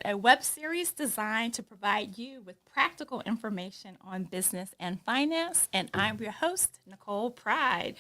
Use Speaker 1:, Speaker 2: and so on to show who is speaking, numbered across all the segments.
Speaker 1: a web series designed to provide you with practical information on business and finance. And I'm your host, Nicole Pride.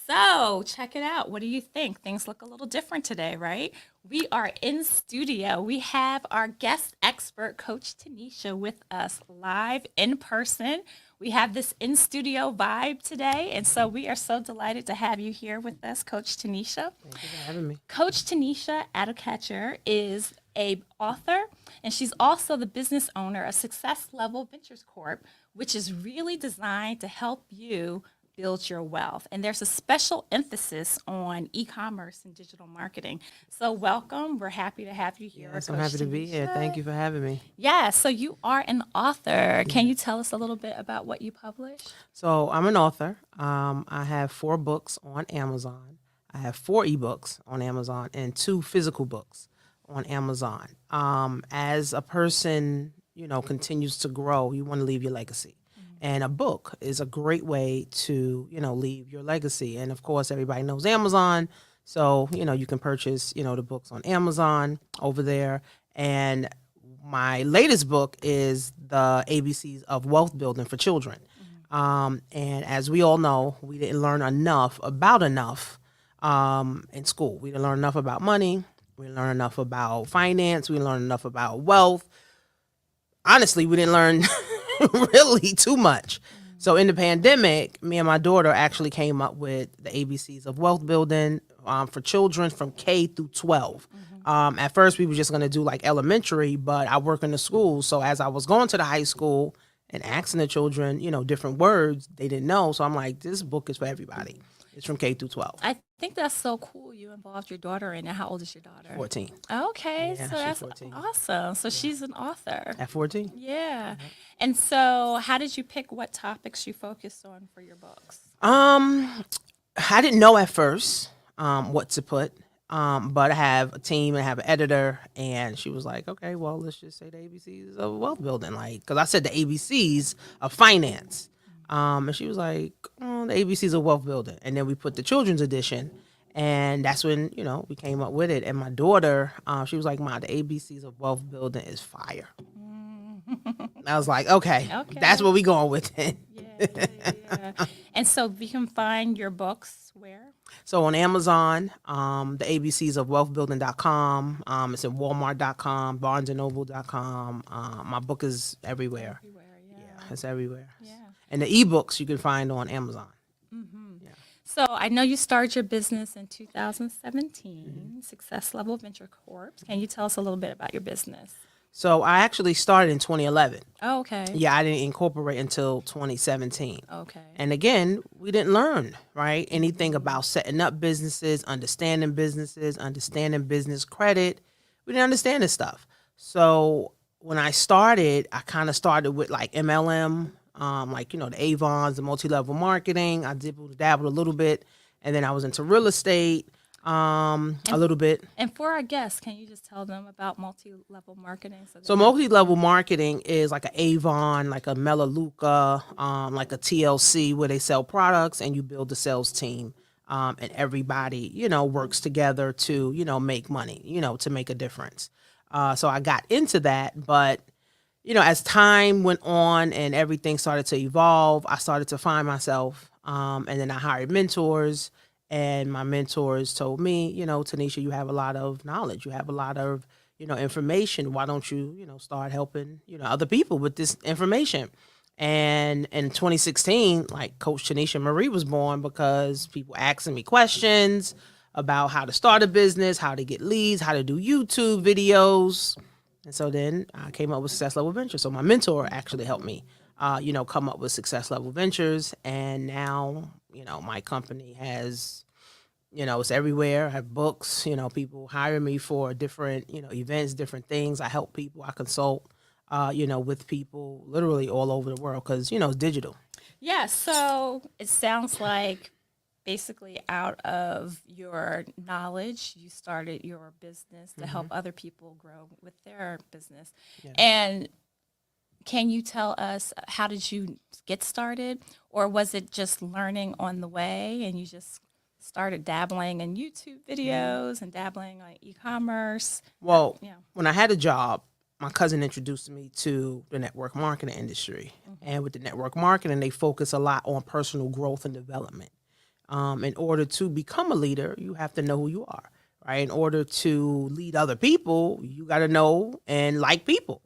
Speaker 1: So, check it out. What do you think? Things look a little different today, right? We are in studio. We have our guest expert, Coach Tanisha, with us live in person. We have this in studio vibe today. And so, we are so delighted to have you here with us, Coach Tanisha.
Speaker 2: Thank you for having me.
Speaker 1: Coach Tanisha Adocatcher is a author, and she's also the business owner of Success Level Ventures Corp, which is really designed to help you build your wealth. And there's a special emphasis on e-commerce and digital marketing. So welcome. We're happy to have you here.
Speaker 2: Yes, I'm happy to be here. Thank you for having me.
Speaker 1: Yeah, so you are an author. Can you tell us a little bit about what you publish?
Speaker 2: So I'm an author. I have 4 books on Amazon. I have 4 ebooks on Amazon and 2 physical books on Amazon. As a person, continues to grow, you want to leave your legacy. And a book is a great way to, leave your legacy. And of course, everybody knows Amazon. So, you can purchase, the books on Amazon over there. And my latest book is the ABCs of Wealth Building for Children. And as we all know, we didn't learn enough in school. We didn't learn enough about money. We didn't learn enough about finance. We didn't learn enough about wealth. Honestly, we didn't learn really too much. So in the pandemic, me and my daughter actually came up with the ABCs of wealth building for children from K through 12. At first, we were just going to do like elementary, but I work in the school. So as I was going to the high school and asking the children, different words they didn't know. So I'm like, this book is for everybody. It's from K through 12.
Speaker 1: I think that's so cool. You involved your daughter in it. How old is your daughter?
Speaker 2: 14.
Speaker 1: Okay,
Speaker 2: Yeah,
Speaker 1: so
Speaker 2: she's
Speaker 1: that's
Speaker 2: 14.
Speaker 1: awesome. So she's an author.
Speaker 2: At 14?
Speaker 1: Yeah. And so how did you pick what topics you focused on for your books?
Speaker 2: I didn't know at first what to put, but I have a team and I have an editor, and she was like, okay, well, let's just say the ABCs of wealth building, because I said the ABCs of finance. And she was like, the ABCs of wealth building. And then we put the children's edition, and that's when, we came up with it. And my daughter, she was like, Ma, the ABCs of wealth building is fire. I was like, okay, that's what we going with it.
Speaker 1: Yeah. And so we can find your books where?
Speaker 2: So on Amazon, the ABCs of wealthbuilding.com. It's in Walmart.com, BarnesandNoble.com. My book is everywhere. It's everywhere.
Speaker 1: Yeah.
Speaker 2: And the ebooks you can find on Amazon.
Speaker 1: So I know you started your business in 2017, Success Level Venture Corp. Can you tell us a little bit about your business?
Speaker 2: So I actually started in 2011.
Speaker 1: Oh, okay.
Speaker 2: Yeah, I didn't incorporate until 2017.
Speaker 1: Okay.
Speaker 2: And again, we didn't learn, right? Anything about setting up businesses, understanding business credit. We didn't understand this stuff. So when I started, I kind of started with like MLM, the Avons, the multi-level marketing. I dabbled a little bit. And then I was into real estate. A little bit.
Speaker 1: And for our guests, can you just tell them about multi-level marketing?
Speaker 2: So multi-level marketing is like an Avon, like a Melaleuca, like a TLC, where they sell products and you build a sales team. And everybody, works together to, make money, to make a difference. So I got into that, but, as time went on and everything started to evolve, I started to find myself, and then I hired mentors. And my mentors told me, Tanisha, you have a lot of knowledge. You have a lot of, information. Why don't you, start helping, other people with this information? And in 2016, like Coach Tanisha Marie was born because people asking me questions about how to start a business, how to get leads, how to do YouTube videos. And so then I came up with Success Level Ventures. So my mentor actually helped me, come up with Success Level Ventures. And now, my company has, it's everywhere. I have books, people hire me for different, events, different things. I help people. I consult, with people literally all over the world because, it's digital.
Speaker 1: Yeah. So it sounds like basically out of your knowledge, you started your business to help other people grow with their business.
Speaker 2: Yeah.
Speaker 1: And can you tell us, how did you get started? Or was it just learning on the way and you just started dabbling in YouTube videos and dabbling on e-commerce?
Speaker 2: Well, when I had a job, my cousin introduced me to the network marketing industry. And with the network marketing, they focus a lot on personal growth and development. In order to become a leader, you have to know who you are, right? In order to lead other people, you got to know and like people.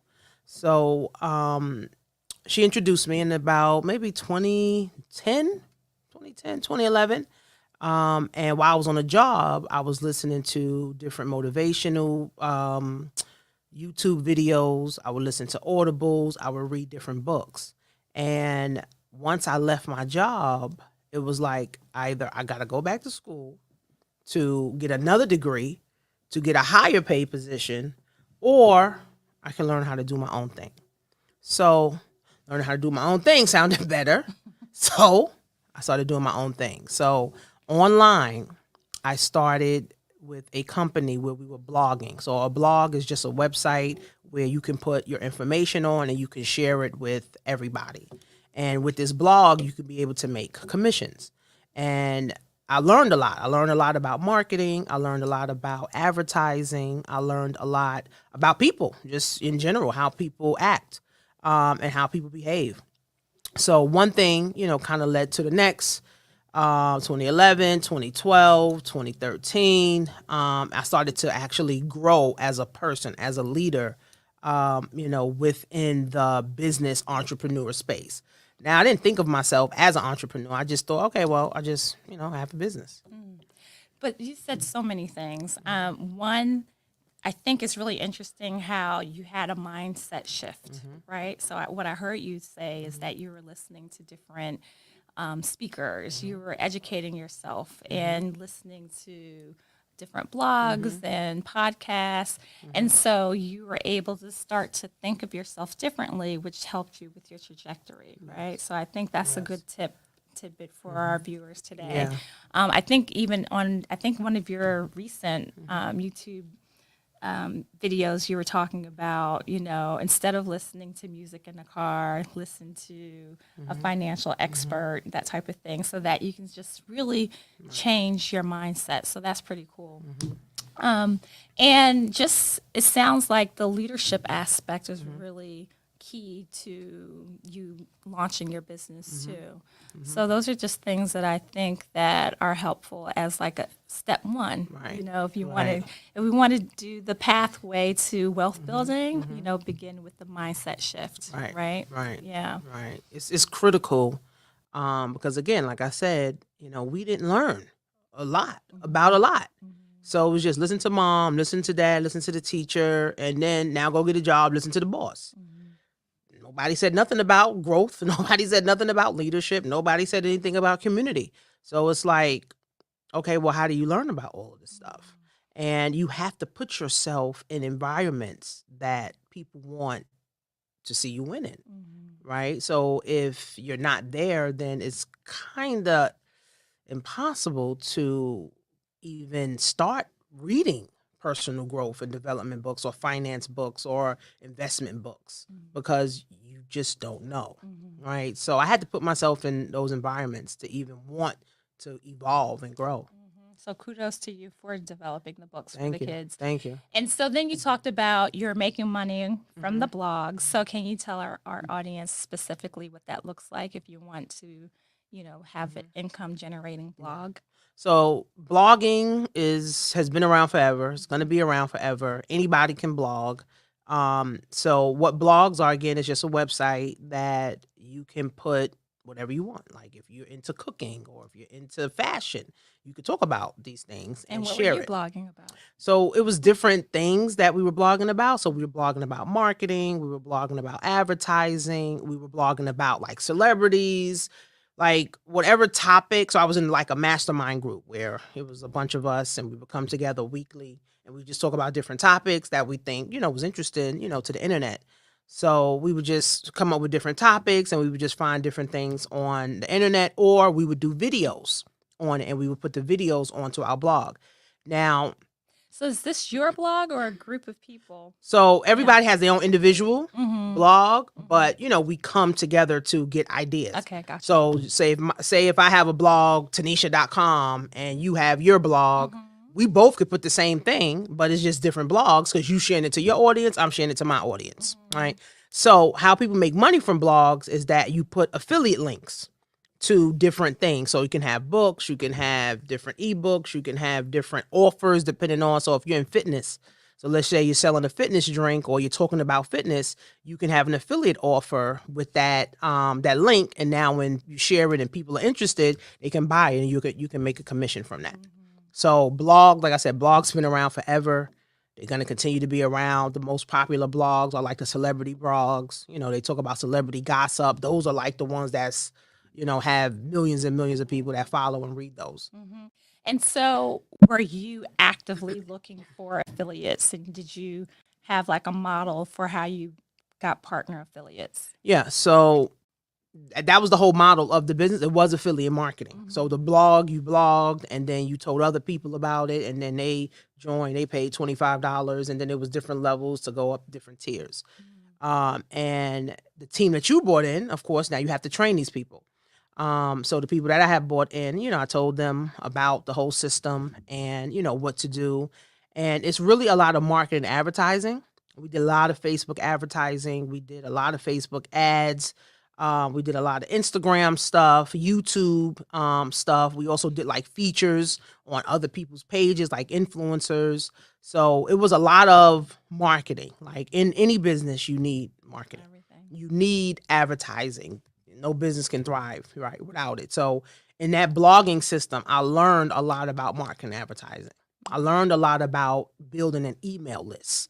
Speaker 2: So she introduced me in about maybe 2011. And while I was on a job, I was listening to different motivational YouTube videos. I would listen to audibles. I would read different books. And once I left my job, it was like either I got to go back to school to get another degree, to get a higher paid position, or I can learn how to do my own thing. So learning how to do my own thing sounded better. So I started doing my own thing. So online, I started with a company where we were blogging. So a blog is just a website where you can put your information on and you can share it with everybody. And with this blog, you could be able to make commissions. And I learned a lot. I learned a lot about marketing. I learned a lot about advertising. I learned a lot about people, just in general, how people act and how people behave. So one thing, kind of led to the next. 2011, 2012, 2013, I started to actually grow as a person, as a leader, within the business entrepreneur space. Now, I didn't think of myself as an entrepreneur. I just thought, okay, well, I just, have a business.
Speaker 1: But you said so many things. One, I think it's really interesting how you had a mindset shift, right? So what I heard you say is that you were listening to different speakers, you were educating yourself and listening to different blogs and podcasts. And so you were able to start to think of yourself differently, which helped you with your trajectory, right? So I think that's a good tidbit for our viewers today.
Speaker 2: Yeah.
Speaker 1: I think one of your recent YouTube videos, you were talking about, instead of listening to music in the car, listen to a financial expert, that type of thing, so that you can just really change your mindset. So that's pretty cool. And just, it sounds like the leadership aspect is really key to you launching your business too. So those are just things that I think that are helpful as like a step one.
Speaker 2: Right.
Speaker 1: If we want to do the pathway to wealth building, begin with the mindset shift. Right.
Speaker 2: Right.
Speaker 1: Yeah.
Speaker 2: Right. It's critical because again, like I said, we didn't learn a lot about a lot. So it was just listen to mom, listen to dad, listen to the teacher, and then now go get a job, listen to the boss. Nobody said nothing about growth. Nobody said nothing about leadership. Nobody said anything about community. So it's like, okay, well, how do you learn about all of this stuff? And you have to put yourself in environments that people want to see you winning, right? So if you're not there, then it's kind of impossible to even start reading personal growth and development books or finance books or investment books because you just don't know, right? So I had to put myself in those environments to even want to evolve and grow.
Speaker 1: So kudos to you for developing the books for
Speaker 2: Thank
Speaker 1: the
Speaker 2: you.
Speaker 1: kids.
Speaker 2: Thank you.
Speaker 1: And so then you talked about you're making money from the blog. So can you tell our audience specifically what that looks like if you want to, have an income generating blog?
Speaker 2: So blogging has been around forever. It's going to be around forever. Anybody can blog. So what blogs are, again, is just a website that you can put whatever you want. Like if you're into cooking or if you're into fashion, you could talk about these things and
Speaker 1: what
Speaker 2: share
Speaker 1: were you
Speaker 2: it.
Speaker 1: blogging about?
Speaker 2: So it was different things that we were blogging about. So we were blogging about marketing. We were blogging about advertising. We were blogging about like celebrities, like whatever topic. So I was in like a mastermind group where it was a bunch of us and we would come together weekly and we just talk about different topics that we think, was interesting, to the internet. So we would just come up with different topics and we would just find different things on the internet, or we would do videos on it and we would put the videos onto our blog. Now,
Speaker 1: so is this your blog or a group of people?
Speaker 2: So everybody has their own individual blog, but we come together to get ideas.
Speaker 1: Okay, gotcha.
Speaker 2: So say if I have a blog, Tanisha.com, and you have your blog, we both could put the same thing, but it's just different blogs because you sharing it to your audience, I'm sharing it to my audience, right? So how people make money from blogs is that you put affiliate links to different things. So you can have books, you can have different ebooks, you can have different offers depending on. So if you're in fitness, so let's say you're selling a fitness drink or you're talking about fitness, you can have an affiliate offer with that that link. And now when you share it and people are interested, they can buy it and you can make a commission from that. So blog, like I said, blogs been around forever. They're going to continue to be around. The most popular blogs are like the celebrity blogs. You know, they talk about celebrity gossip. Those are like the ones that's, you know, have millions and millions of people that follow and read those.
Speaker 1: And so, were you actively looking for affiliates? And did you have like a model for how you got partner affiliates?
Speaker 2: Yeah. So that was the whole model of the business. It was affiliate marketing. So the blog, you blogged and then you told other people about it and then they joined, they paid $25 and then there was different levels to go up different tiers. And the team that you brought in, of course, now you have to train these people. So the people that I have brought in, you know, I told them about the whole system and, you know, what to do. And it's really a lot of marketing and advertising. We did a lot of Facebook advertising. We did a lot of Facebook ads. We did a lot of Instagram stuff, YouTube stuff. We also did like features on other people's pages, like influencers. So it was a lot of marketing. Like in any business, you need marketing.
Speaker 1: Everything.
Speaker 2: You need advertising. No business can thrive, right, without it. So in that blogging system, I learned a lot about marketing and advertising. I learned a lot about building an email list.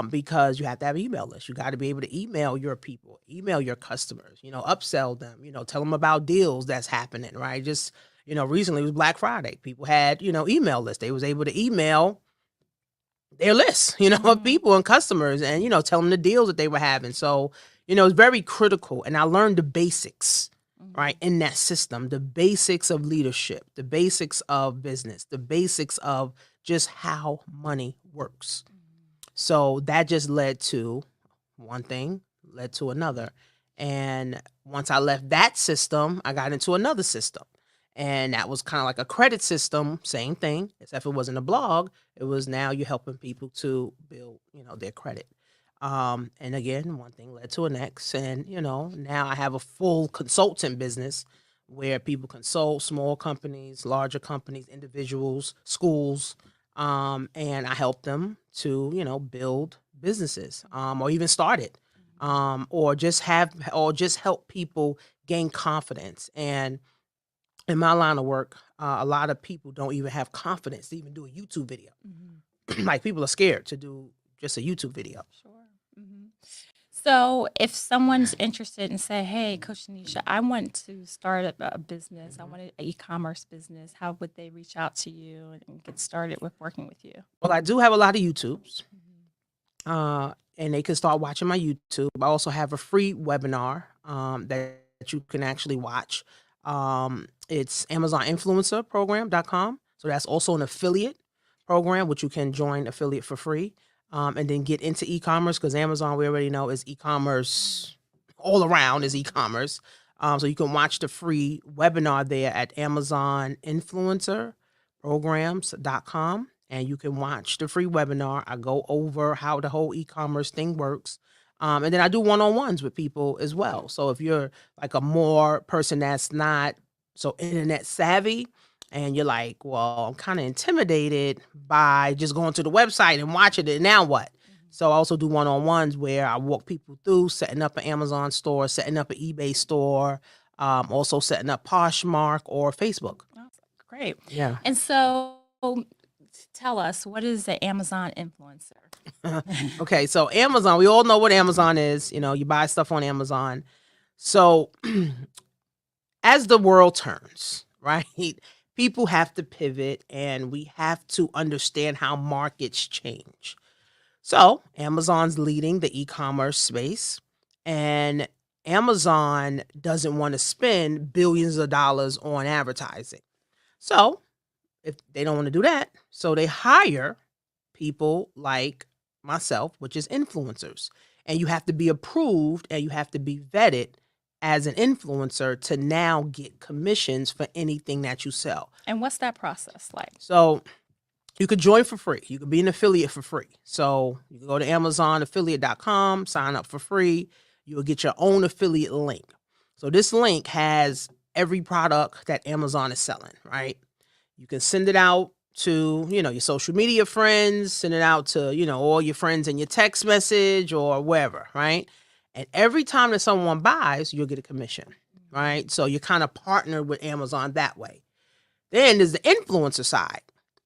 Speaker 2: Because you have to have an email list. You got to be able to email your people, email your customers, you know, upsell them, you know, tell them about deals that's happening, right? Just, you know, recently it was Black Friday. People had, you know, email lists. They was able to email their list, you know, of people and customers and, you know, tell them the deals that they were having. So, you know, it's very critical. And I learned the basics, right, in that system, the basics of leadership, the basics of business, the basics of just how money works. So that just led to one thing, led to another. And once I left that system, I got into another system. And that was kind of like a credit system, same thing, except it wasn't a blog. It was now you're helping people to build, you know, their credit. And again, one thing led to the next. And, you know, now I have a full consultant business where people consult small companies, larger companies, individuals, schools, and I help them to, you know, build businesses, or even start it, or just help people gain confidence. And in my line of work, a lot of people don't even have confidence to even do a YouTube video. Like people are scared to do just a YouTube video.
Speaker 1: Sure. So, if someone's interested and say, "Hey, Coach Tanisha, I want to start a business. I want an e-commerce business," how would they reach out to you and get started with working with you?
Speaker 2: Well, I do have a lot of YouTubes, and they can start watching my YouTube. I also have a free webinar that you can actually watch. It's AmazonInfluencerProgram.com. So that's also an affiliate program, which you can join affiliate for free. And then get into e-commerce because Amazon, we already know, is e-commerce all around is e-commerce. So you can watch the free webinar there at AmazonInfluencerPrograms.com. And you can watch the free webinar. I go over how the whole e-commerce thing works. And then I do one-on-ones with people as well. So if you're like a more person that's not so internet savvy, and you're like, well, I'm kind of intimidated by just going to the website and watching it. Now what? So I also do one-on-ones where I walk people through setting up an Amazon store, setting up an eBay store, also setting up Poshmark or Facebook.
Speaker 1: Oh, great.
Speaker 2: Yeah.
Speaker 1: And so, tell us, what is the Amazon influencer?
Speaker 2: Okay, so Amazon, we all know what Amazon is. You know, you buy stuff on Amazon. So as the world turns, right? People have to pivot and we have to understand how markets change. So Amazon's leading the e-commerce space and Amazon doesn't want to spend billions of dollars on advertising. So if they don't want to do that, so they hire people like myself, which is influencers. And you have to be approved and you have to be vetted as an influencer to now get commissions for anything that you sell.
Speaker 1: And what's that process like?
Speaker 2: So You could join for free. You could be an affiliate for free. So you can go to AmazonAffiliate.com, sign up for free. You will get your own affiliate link. So this link has every product that Amazon is selling, right? You can send it out to, your social media friends, send it out to, all your friends in your text message or wherever, right? And every time that someone buys, you'll get a commission, right? So you're kind of partnered with Amazon that way. Then there's the influencer side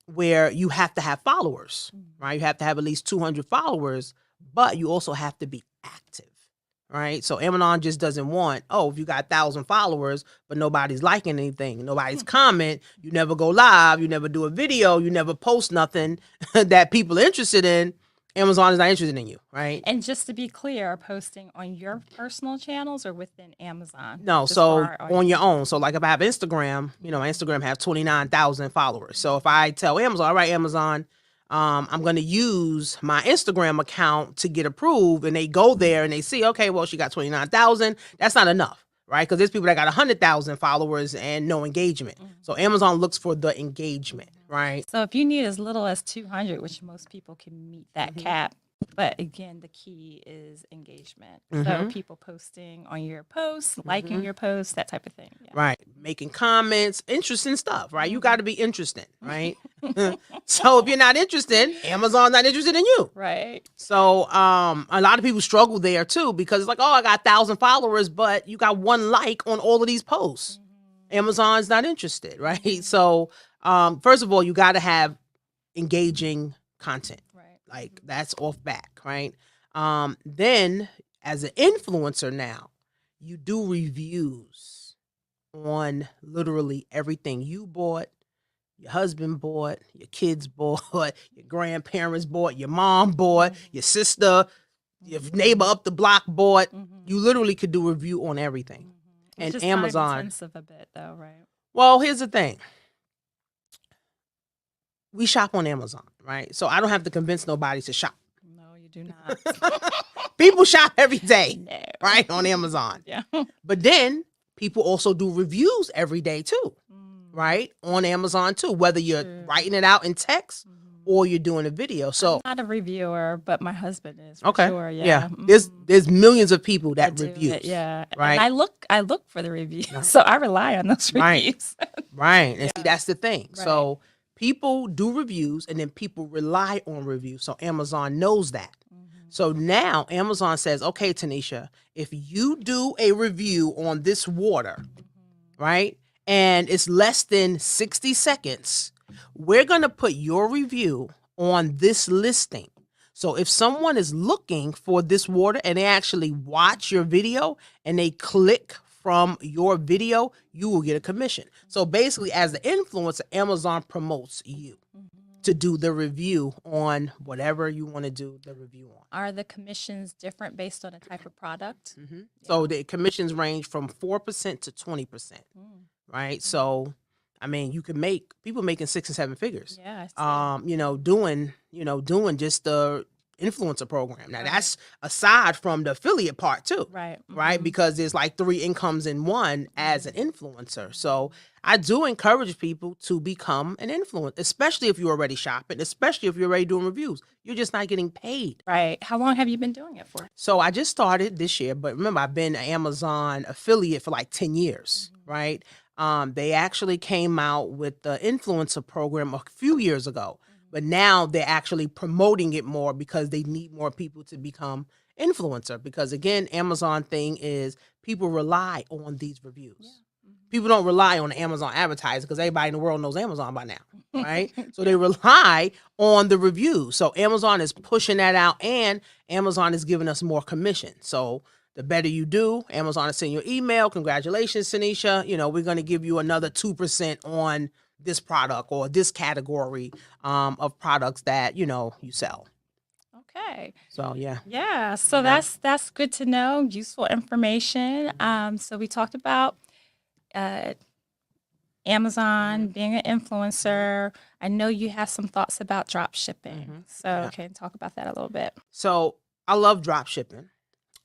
Speaker 2: where you have to have followers, right? You have to have at least 200 followers, but you also have to be active, right? So Amazon just doesn't want, if you got 1,000 followers, but nobody's liking anything, nobody's comment, you never go live, you never do a video, you never post nothing that people are interested in, Amazon is not interested in you, right?
Speaker 1: And just to be clear, are posting on your personal channels or within Amazon?
Speaker 2: No,
Speaker 1: Just
Speaker 2: so
Speaker 1: for our
Speaker 2: on your own. So like if I have Instagram, my Instagram have 29,000 followers. So if I tell Amazon, all right, Amazon, I'm going to use my Instagram account to get approved, and they go there and they see, okay, well, she got 29,000. That's not enough, right? Because there's people that got 100,000 followers and no engagement. So Amazon looks for the engagement, right?
Speaker 1: So if you need as little as 200, which most people can meet that cap, but again, the key is engagement. So people posting on your posts, liking your posts, that type of thing. Yeah.
Speaker 2: Right. Making comments, interesting stuff, right? You got to be interested, right? So if you're not interested, Amazon's not interested in you.
Speaker 1: Right.
Speaker 2: So a lot of people struggle there too, because it's like, I got 1,000 followers, but you got one like on all of these posts. Amazon's not interested, right? So first of all, you got to have engaging content. Like that's off back, right? Then as an influencer now, you do reviews on literally everything you bought, your husband bought, your kids bought, your grandparents bought, your mom bought, your sister, your neighbor up the block bought. You literally could do a review on everything.
Speaker 1: Which
Speaker 2: And
Speaker 1: is
Speaker 2: Amazon.
Speaker 1: time intensive a bit though, right?
Speaker 2: Well, here's the thing. We shop on Amazon, right? So I don't have to convince nobody to shop.
Speaker 1: No, you do not.
Speaker 2: People shop every day,
Speaker 1: No.
Speaker 2: right, on Amazon.
Speaker 1: Yeah.
Speaker 2: But then people also do reviews every day too, right, on Amazon too, whether you're writing it out in text or you're doing a video. So
Speaker 1: I'm not a reviewer, but my husband is. For
Speaker 2: okay,
Speaker 1: sure, yeah.
Speaker 2: There's millions of people that
Speaker 1: do
Speaker 2: review,
Speaker 1: it, yeah.
Speaker 2: right.
Speaker 1: And I look for the reviews, so I rely on those reviews.
Speaker 2: Right, and see, that's the thing. Right. So people do reviews, and then people rely on reviews. So Amazon knows that. So now Amazon says, okay, Tanisha, if you do a review on this water, right, and it's less than 60 seconds, we're going to put your review on this listing. So if someone is looking for this water and they actually watch your video and they click from your video, you will get a commission. So basically, as the influencer, Amazon promotes you to do the review on whatever you want to do the review on.
Speaker 1: Are the commissions different based on the type of product?
Speaker 2: Yeah. So the commissions range from 4% to 20%, right? So, I mean, you can make people making 6 and 7 figures.
Speaker 1: Yeah. I see.
Speaker 2: Doing just the influencer program. Now that's aside from the affiliate part too,
Speaker 1: right?
Speaker 2: Right, because there's like 3 incomes in one as an influencer. So I do encourage people to become an influencer, especially if you're already shopping, especially if you're already doing reviews. You're just not getting paid.
Speaker 1: Right. How long have you been doing it for?
Speaker 2: So I just started this year, but remember, I've been an Amazon affiliate for like 10 years, right? They actually came out with the influencer program a few years ago, but now they're actually promoting it more because they need more people to become influencer. Because again, Amazon thing is people rely on these reviews. Yeah. People don't rely on Amazon advertising because everybody in the world knows Amazon by now, right? So they rely on the reviews. So Amazon is pushing that out, and Amazon is giving us more commission. So the better you do, Amazon is sending you an email. Congratulations, Tanisha. We're going to give you another 2% on this product or this category of products that, you sell.
Speaker 1: Okay.
Speaker 2: So, yeah.
Speaker 1: Yeah. So that's good to know. Useful information. So we talked about Amazon, being an influencer. I know you have some thoughts about drop shipping. So can talk about that a little bit.
Speaker 2: So I love drop shipping.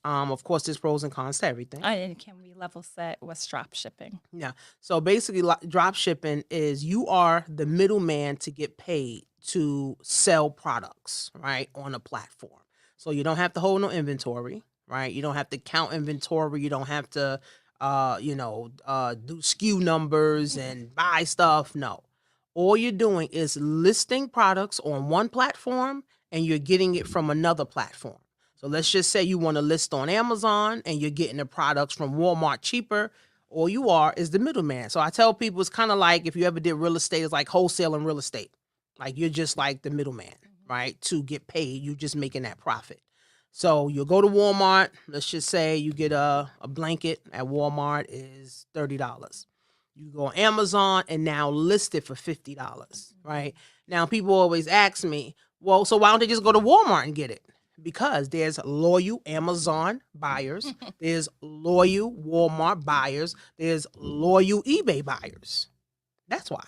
Speaker 2: Of course, there's pros and cons to everything.
Speaker 1: And can we level set what's drop shipping?
Speaker 2: Yeah. So basically, drop shipping is you are the middleman to get paid to sell products, right, on a platform. So you don't have to hold no inventory, right? You don't have to count inventory. You don't have to, do SKU numbers and buy stuff. No. All you're doing is listing products on one platform and you're getting it from another platform. So let's just say you want to list on Amazon and you're getting the products from Walmart cheaper. All you are is the middleman. So I tell people it's kind of like if you ever did real estate, it's like wholesaling real estate. Like you're just like the middleman, right? To get paid, you're just making that profit. So you'll go to Walmart. Let's just say you get a blanket at Walmart is $30. You go on Amazon and now list it for $50, right? Now people always ask me, well, so why don't they just go to Walmart and get it? Because there's loyal Amazon buyers, there's loyal Walmart buyers, there's loyal eBay buyers. That's why.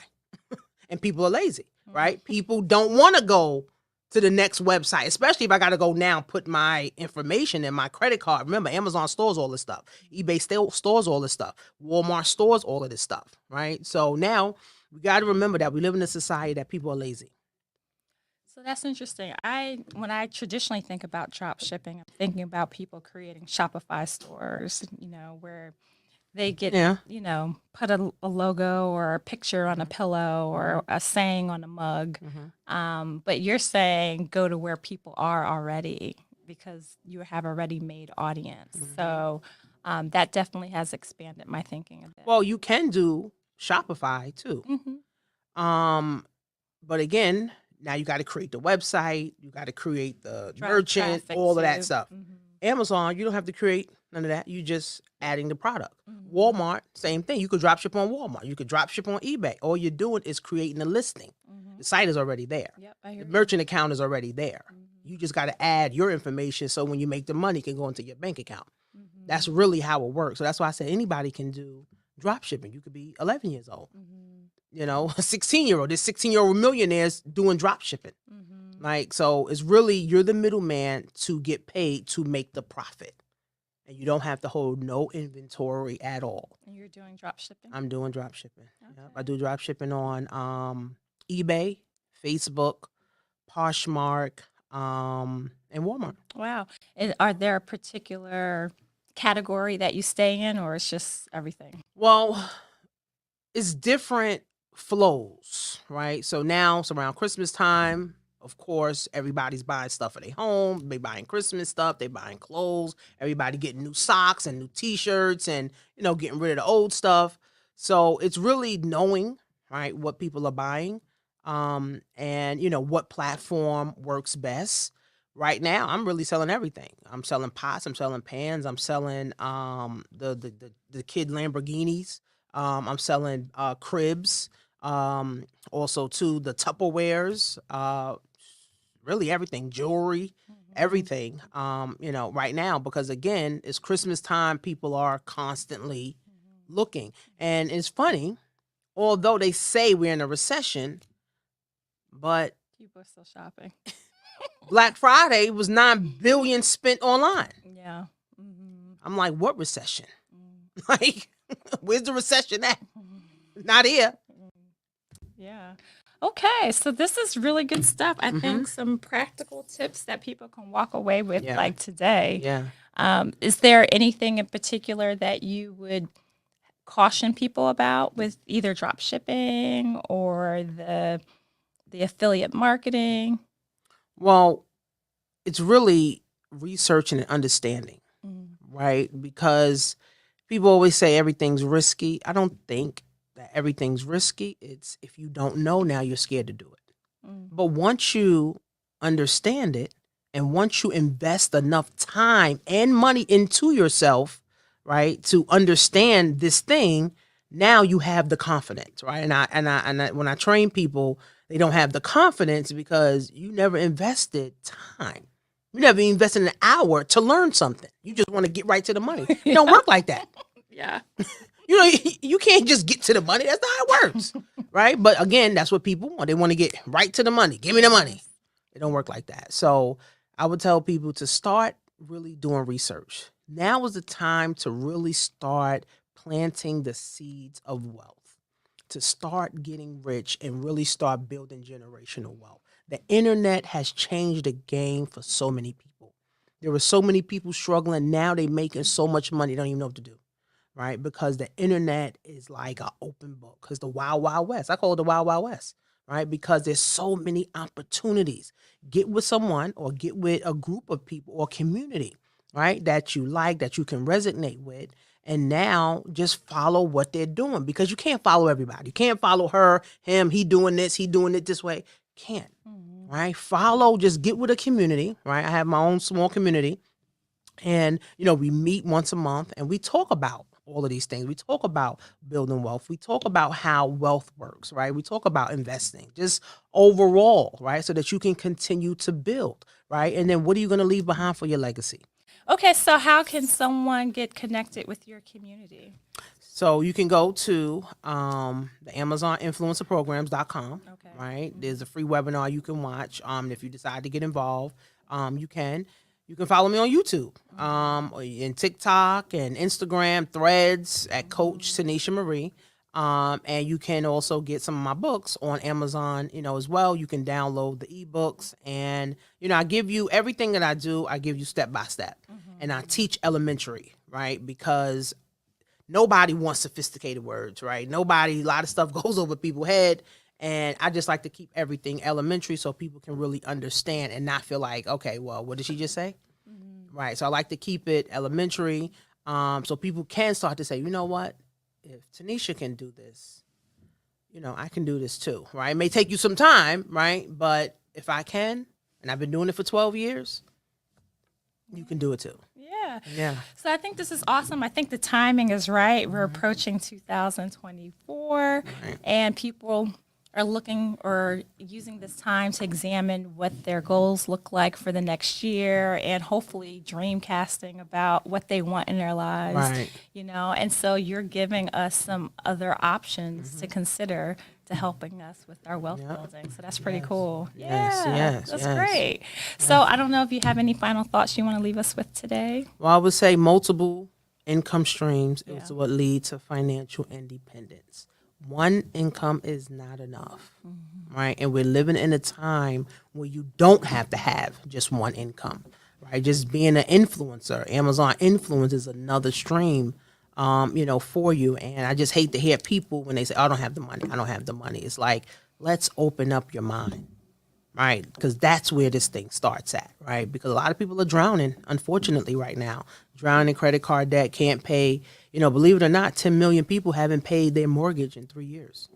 Speaker 2: And people are lazy, right? People don't want to go to the next website, especially if I got to go now and put my information in my credit card. Remember, Amazon stores all this stuff. eBay still stores all this stuff. Walmart stores all of this stuff, right? So now we got to remember that we live in a society that people are lazy.
Speaker 1: So that's interesting. When I traditionally think about drop shipping, I'm thinking about people creating Shopify stores, where they get, put a logo or a picture on a pillow or a saying on a mug. But you're saying go to where people are already because you have a ready-made audience. So that definitely has expanded my thinking a bit.
Speaker 2: Well, you can do Shopify too. But again, now you got to create the website, you got to create the merchant, all of that stuff. Amazon, you don't have to create none of that. You just adding the product. Walmart, same thing. You could drop ship on Walmart. You could drop ship on eBay. All you're doing is creating a listing. The site is already there. The merchant account is already there. You just got to add your information so when you make the money, it can go into your bank account. That's really how it works. So that's why I said anybody can do drop shipping. You could be 11 years old. A 16-year-old. There's 16-year-old millionaires doing drop shipping. Like, so it's really, you're the middleman to get paid to make the profit. And you don't have to hold no inventory at all.
Speaker 1: And you're doing drop shipping?
Speaker 2: I'm doing drop shipping. Okay. Yep. I do drop shipping on eBay, Facebook, Poshmark, and Walmart.
Speaker 1: Wow. Are there a particular category that you stay in, or it's just everything?
Speaker 2: Well, it's different flows, right? So now it's around Christmas time. Of course, everybody's buying stuff for their home. They buying Christmas stuff. They buying clothes. Everybody getting new socks and new T-shirts and, getting rid of the old stuff. So it's really knowing, right, what people are buying and, what platform works best. Right now, I'm really selling everything. I'm selling pots. I'm selling pans. I'm selling the kid Lamborghinis. I'm selling cribs. Also, too, the Tupperwares. Really everything, jewelry, everything, right now, because again, it's Christmas time. People are constantly looking. And it's funny, although they say we're in a recession, but
Speaker 1: people are still shopping.
Speaker 2: Black Friday was $9 billion spent online.
Speaker 1: Yeah.
Speaker 2: I'm like, what recession? Like, where's the recession at? Not here.
Speaker 1: Yeah. Okay, so this is really good stuff. I think some practical tips that people can walk away with like today.
Speaker 2: Yeah.
Speaker 1: Is there anything in particular that you would caution people about with either drop shipping or the affiliate marketing?
Speaker 2: Well, it's really researching and understanding, right? Because people always say everything's risky. I don't think that everything's risky. It's if you don't know now, you're scared to do it. But once you understand it and once you invest enough time and money into yourself, right, to understand this thing, now you have the confidence, right? And I when I train people, they don't have the confidence because you never invested time. You never invested an hour to learn something. You just want to get right to the money. It don't work like that.
Speaker 1: Yeah.
Speaker 2: You can't just get to the money. That's not how it works, right? But again, that's what people want. They want to get right to the money. Give me the money. It don't work like that. So I would tell people to start really doing research. Now is the time to really start planting the seeds of wealth, to start getting rich and really start building generational wealth. The internet has changed the game for so many people. There were so many people struggling. Now they making so much money, they don't even know what to do, right? Because the internet is like an open book. Because the wild, wild west. I call it the wild, wild west, right? Because there's so many opportunities. Get with someone or get with a group of people or community, right? That you like, that you can resonate with. And now just follow what they're doing, because you can't follow everybody. You can't follow her, him, he doing this, he doing it this way. Can't, right? Follow, just get with a community, right? I have my own small community, and, we meet once a month and we talk about all of these things. We talk about building wealth. We talk about how wealth works, right? We talk about investing, just overall, right? So that you can continue to build, right? And then what are you going to leave behind for your legacy?
Speaker 1: Okay, so how can someone get connected with your community?
Speaker 2: So you can go to the Amazon influencerprograms.com,
Speaker 1: Okay.
Speaker 2: right? There's a free webinar you can watch. If you decide to get involved, you can. You can follow me on YouTube, and TikTok and Instagram, Threads at Coach Tanisha Marie. And you can also get some of my books on Amazon, as well. You can download the ebooks, and, I give you everything that I do. I give you step by step, and I teach elementary, right? Because nobody wants sophisticated words, right? A lot of stuff goes over people's head. And I just like to keep everything elementary so people can really understand and not feel like, okay, well, what did she just say? Right. So I like to keep it elementary, so people can start to say, you know what? If Tanisha can do this, I can do this too, right? It may take you some time, right? But if I can, and I've been doing it for 12 years, you can do it too.
Speaker 1: Yeah.
Speaker 2: Yeah.
Speaker 1: So I think this is awesome. I think the timing is right. We're approaching 2024, and people are looking or using this time to examine what their goals look like for the next year, and hopefully dream casting about what they want in their lives.
Speaker 2: Right.
Speaker 1: And so you're giving us some other options to consider to helping us with our wealth building. So that's pretty cool.
Speaker 2: Yes,
Speaker 1: That's
Speaker 2: yes.
Speaker 1: great. So I don't know if you have any final thoughts you want to leave us with today.
Speaker 2: Well, I would say multiple income streams is
Speaker 1: Yeah.
Speaker 2: what lead to financial independence. One income is not enough, right? And we're living in a time where you don't have to have just one income, right? Just being an influencer, Amazon influence is another stream, for you. And I just hate to hear people when they say, "Oh, I don't have the money. I don't have the money." It's like, let's open up your mind, right? Because that's where this thing starts at, right? Because a lot of people are drowning, unfortunately, right now. Drowning in credit card debt, can't pay. Believe it or not, 10 million people haven't paid their mortgage in 3 years,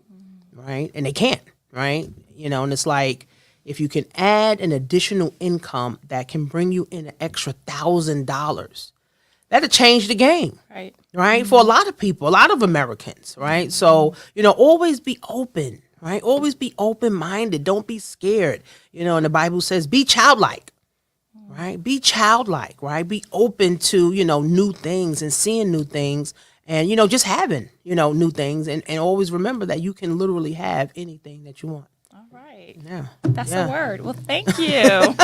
Speaker 2: right? And they can't, right? And it's like, if you can add an additional income that can bring you in an extra $1,000, that'll change the game. Right? For a lot of people, a lot of Americans, right? So, always be open, right? Always be open-minded. Don't be scared. And the Bible says, be childlike, right? Be childlike, right? Be open to, new things and seeing new things, and, just having, new things, and always remember that you can literally have anything that you want.
Speaker 1: All right.
Speaker 2: Yeah.
Speaker 1: That's
Speaker 2: Yeah.
Speaker 1: a word. Well, thank you.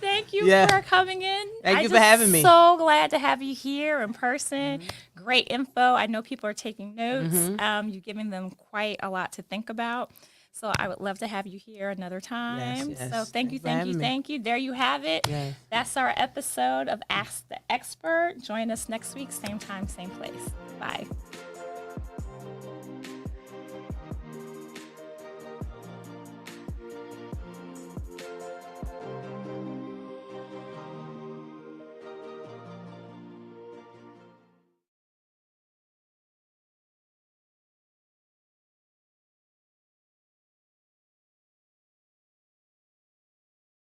Speaker 1: Thank you
Speaker 2: Yeah.
Speaker 1: for coming in.
Speaker 2: Thank you for having me.
Speaker 1: So glad to have you here in person. Great info. I know people are taking notes. You're giving them quite a lot to think about. So I would love to have you here another time.
Speaker 2: Yes.
Speaker 1: So thank you,
Speaker 2: Thanks for having me.
Speaker 1: thank you. There you have it.
Speaker 2: Yes.
Speaker 1: That's our episode of Ask the Expert. Join us next week, same time, same place. Bye.